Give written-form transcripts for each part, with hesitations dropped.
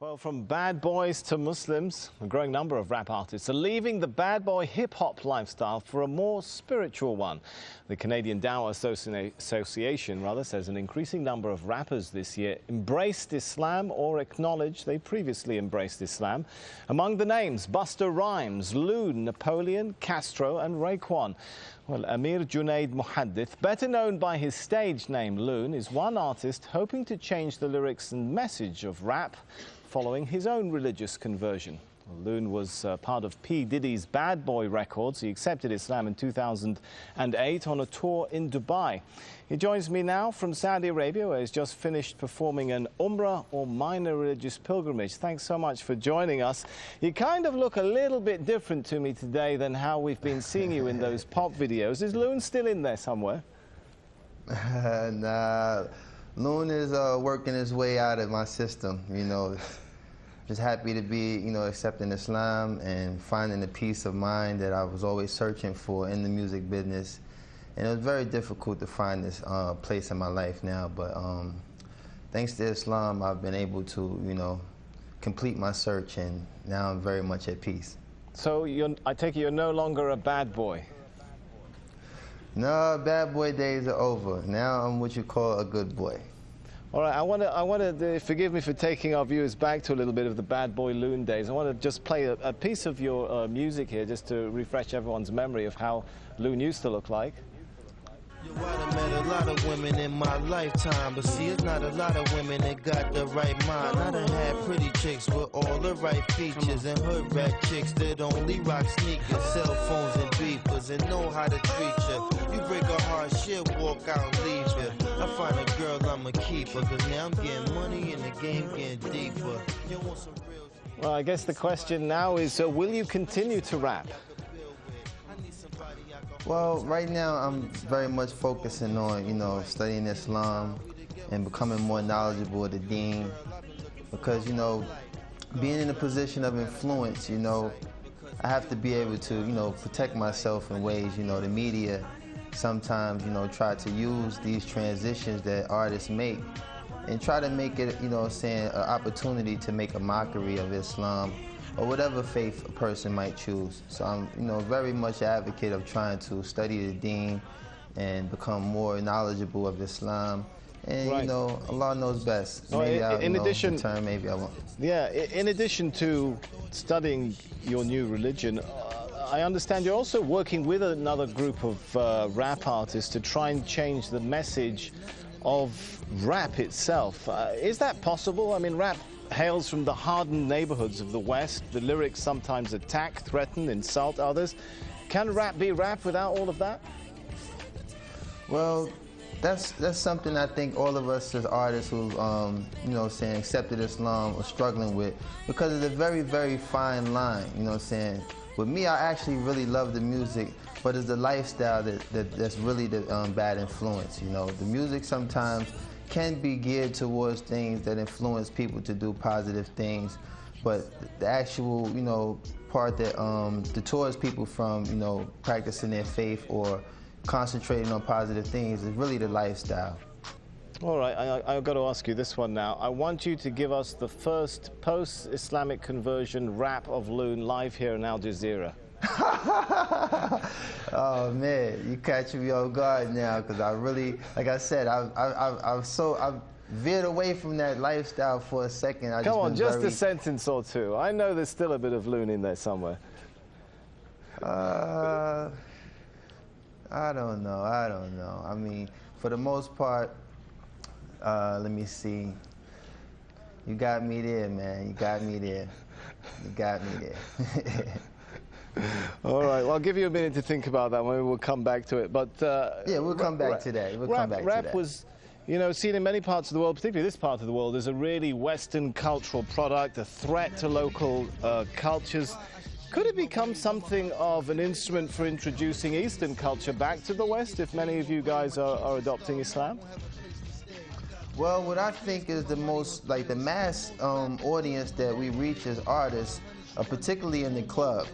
Well, from bad boys to Muslims, a growing number of rap artists are leaving the bad boy hip-hop lifestyle for a more spiritual one. The Canadian Dawah Association says an increasing number of rappers this year embraced Islam or acknowledged they previously embraced Islam. Among the names, Busta Rhymes, Loon, Napoleon, Castro and Raekwon. Well, Amir Junaid Muhaddith, better known by his stage name Loon, is one artist hoping to change the lyrics and message of rap following his own religious conversion. Loon was part of P. Diddy's Bad Boy Records. He accepted Islam in 2008 on a tour in Dubai. He joins me now from Saudi Arabia, where he's just finished performing an Umrah or minor religious pilgrimage. Thanks so much for joining us. You kind of look a little bit different to me today than how we've been seeing you in those pop videos. Is Loon still in there somewhere? Nah, Loon is working his way out of my system, you know. Just happy to be, accepting Islam and finding the peace of mind that I was always searching for in the music business. And it was very difficult to find this place in my life now, but thanks to Islam, I've been able to, complete my search, and now I'm very much at peace. So I take it you're no longer a bad boy? No, bad boy days are over. Now I'm what you call a good boy. All right, I want to forgive me for taking our viewers back to a little bit of the Bad Boy Loon days. I want to just play a piece of your music here, just to refresh everyone's memory of how Loon used to look like. I done met a lot of women in my lifetime, but see, it's not a lot of women that got the right mind. I done had pretty chicks with all the right features, and hood rat chicks that only rock sneakers, cell phones and beepers, and know how to treat you. You break a heart, she'll walk out and leave you. I find a girl, I'ma keep her, cause now I'm getting money and the game getting deeper. You want some real... Well, I guess the question now is, will you continue to rap? Well, right now I'm very much focusing on, studying Islam and becoming more knowledgeable of the deen, because, being in a position of influence, I have to be able to, protect myself in ways, the media sometimes, try to use these transitions that artists make and try to make it, an opportunity to make a mockery of Islam or whatever faith a person might choose. So I'm, very much an advocate of trying to study the deen and become more knowledgeable of Islam. And, right. Allah knows best. Well, maybe maybe I won't. Yeah, in addition to studying your new religion, I understand you're also working with another group of rap artists to try and change the message of rap itself. Is that possible? I mean, rap hails from the hardened neighborhoods of the West. The lyrics sometimes attack, threaten, insult others. Can rap be rap without all of that? Well, that's something I think all of us as artists who, accepted Islam are struggling with, because it's a very, very fine line, With me, I actually really love the music, but it's the lifestyle that's really the bad influence, The music sometimes can be geared towards things that influence people to do positive things, but the actual, part that deters people from, practicing their faith or concentrating on positive things is really the lifestyle. All right, I've got to ask you this one now. I want you to give us the first post-Islamic conversion rap of Loon live here in Al Jazeera. Oh man, you catching me off guard now, because I really, like I said, I've veered away from that lifestyle for a second. Come on, just a sentence or two. I know there's still a bit of Loon in there somewhere. I don't know. I mean, for the most part, let me see. You got me there, man. You got me there. All right, well, I'll give you a minute to think about that. Maybe we'll come back to it. But yeah, we'll come back to that. Rap was, seen in many parts of the world, particularly this part of the world, as a really Western cultural product, a threat to local cultures. Could it become something of an instrument for introducing Eastern culture back to the West if many of you guys are adopting Islam? Well, what I think is the most, the mass audience that we reach as artists, particularly in the club.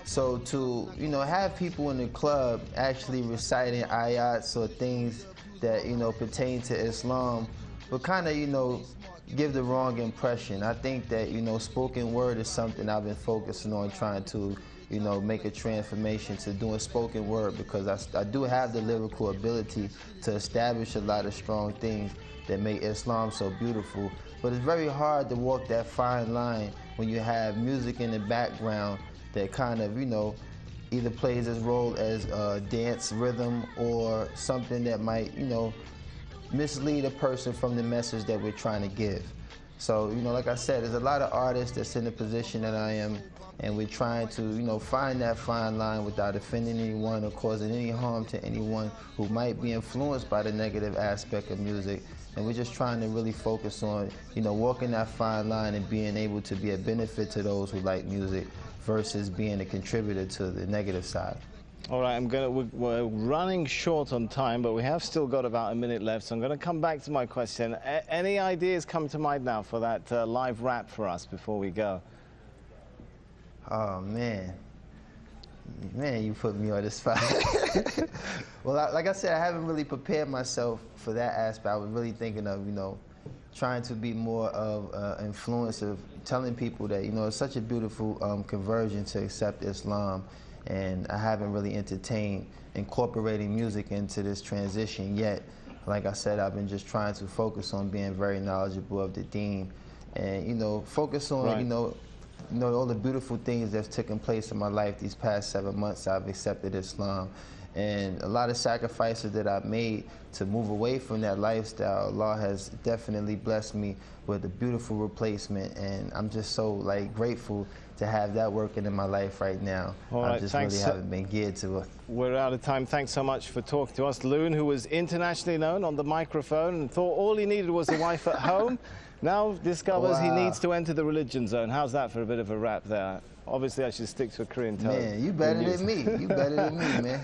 So to, have people in the club actually reciting ayats or things that, pertain to Islam, but kind of, give the wrong impression. I think that, you know, spoken word is something I've been focusing on, trying to, you know, make a transformation to doing spoken word, because I do have the lyrical ability to establish a lot of strong things that make Islam so beautiful. But it's very hard to walk that fine line when you have music in the background that kind of, you know, either plays its role as a dance rhythm or something that might, you know, mislead a person from the message that we're trying to give. So, you know, like I said, there's a lot of artists that's in the position that I am, and we're trying to, you know, find that fine line without offending anyone or causing any harm to anyone who might be influenced by the negative aspect of music. And we're just trying to really focus on, you know, walking that fine line and being able to be a benefit to those who like music versus being a contributor to the negative side. All right, we're running short on time, but we have still got about a minute left, so I'm going to come back to my question. Any ideas come to mind now for that live rap for us before we go? Oh, man. Man, you put me on the spot. Well, like I said, I haven't really prepared myself for that aspect. I was really thinking of, you know, trying to be more of influence of telling people that, you know, it's such a beautiful conversion to accept Islam. And I haven't really entertained incorporating music into this transition yet. Like I said, I've been just trying to focus on being very knowledgeable of the deen, and, you know, focus on, right, you know, all the beautiful things that's taken place in my life these past 7 months. I've accepted Islam, and a lot of sacrifices that I've made to move away from that lifestyle. Allah has definitely blessed me with a beautiful replacement, and I'm just so, like, grateful to have that working in my life right now. All right, I just really haven't been geared to it. We're out of time. Thanks so much for talking to us. Loon, who was internationally known on the microphone and thought all he needed was a wife at home, now discovers he needs to enter the religion zone. How's that for a bit of a rap there? Obviously, I should stick to a Korean tone. Man, you better than me. You better than me, man.